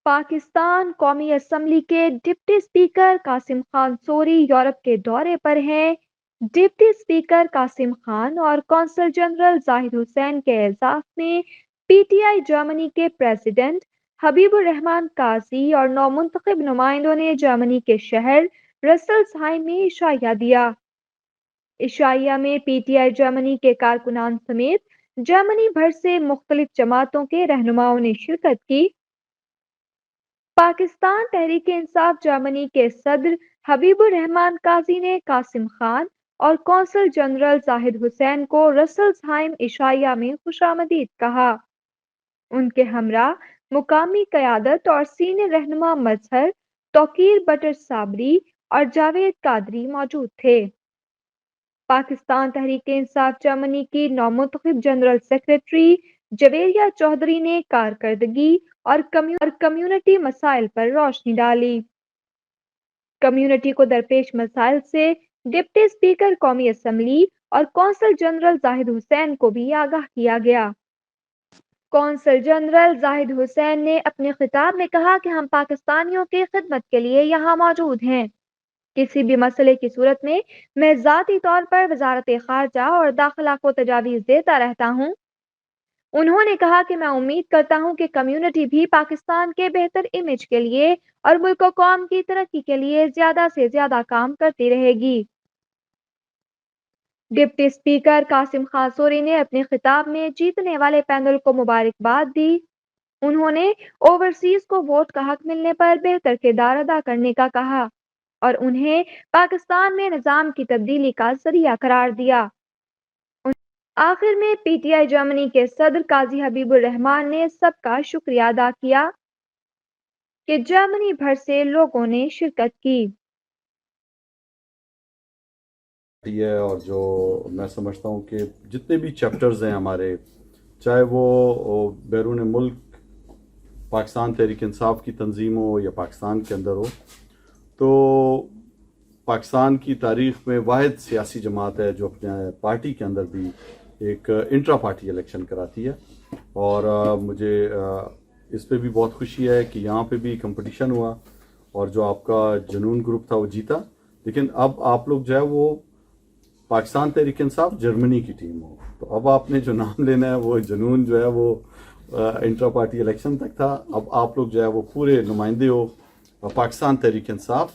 پاکستان قومی اسمبلی کے deputy speaker Qasim Khan sorry Europe کے دورے پر ہیں۔ ڈپٹی اسپیکر قاسم خان اور قونصل جنرل زاہد حسین کے اعزاز میں پی ٹی آئی جرمنی کے پریزیڈنٹ حبیب الرحمان قاضی اور نومنتخب نمائندوں نے جرمنی کے شہر رسلزہائم میں عشائیہ دیا۔ عشائیہ میں پی ٹی آئی جرمنی کے کارکنان سمیت جرمنی بھر سے مختلف جماعتوں کے رہنماؤں نے شرکت کی۔ پاکستان تحریک انصاف جرمنی کے صدر حبیب الرحمان قاضی نے قاسم خان اور قونصل جنرل زاہد حسین کو رسلزہائم عشائیہ میں خوش آمدید کہا۔ ان کے ہمراہ مقامی قیادت اور سینئر رہنما مظہر توقیر بٹر صابری اور جاوید قادری موجود تھے۔ پاکستان تحریک انصاف جرمنی کی نومنتخب جنرل سیکریٹری جویریہ چودھری نے کارکردگی اور کمیونٹی مسائل پر روشنی ڈالی۔ کمیونٹی کو درپیش مسائل سے ڈپٹی اسپیکر قومی اسمبلی اور قونصل جنرل زاہد حسین کو بھی آگاہ کیا گیا۔ قونصل جنرل زاہد حسین نے اپنے خطاب میں کہا کہ ہم پاکستانیوں کی خدمت کے لیے یہاں موجود ہیں۔ کسی بھی مسئلے کی صورت میں ذاتی طور پر وزارت خارجہ اور داخلہ کو تجاویز دیتا رہتا ہوں۔ انہوں نے کہا کہ میں امید کرتا ہوں کہ کمیونٹی بھی پاکستان کے بہتر امیج کے لیے اور ملک و قوم کی ترقی کے لیے زیادہ سے زیادہ کام کرتی رہے گی۔ Deputy speaker Qasim Khan sorry نے اپنے خطاب میں جیتنے والے پینل کو مبارکباد دی۔ انہوں نے اوورسیز کو ووٹ کا حق ملنے پر بہتر کردار ادا کرنے کا کہا اور انہیں پاکستان میں نظام کی تبدیلی کا ذریعہ قرار دیا۔ آخر میں پی ٹی آئی جرمنی کے صدر قاضی حبیب الرحمان نے سب کا شکریہ ادا کیا کہ جرمنی بھر سے لوگوں نے شرکت کی۔ اور جو میں سمجھتا ہوں کہ جتنے بھی چیپٹرز ہیں ہمارے، چاہے وہ بیرون ملک پاکستان تحریک انصاف کی تنظیم ہو یا پاکستان کے اندر ہو، تو پاکستان کی تاریخ میں واحد سیاسی جماعت ہے جو اپنے پارٹی کے اندر بھی ایک انٹرا پارٹی الیکشن کراتی ہے، اور مجھے اس پہ بھی بہت خوشی ہے کہ یہاں پہ بھی کمپٹیشن ہوا اور جو آپ کا جنون گروپ تھا وہ جیتا، لیکن اب آپ لوگ جو ہے وہ پاکستان تحریک انصاف جرمنی کی ٹیم ہو، تو اب آپ نے جو نام لینا ہے وہ جنون جو ہے وہ انٹرا پارٹی الیکشن تک تھا، اب آپ لوگ جو ہے وہ پورے نمائندے ہو پاکستان تحریک انصاف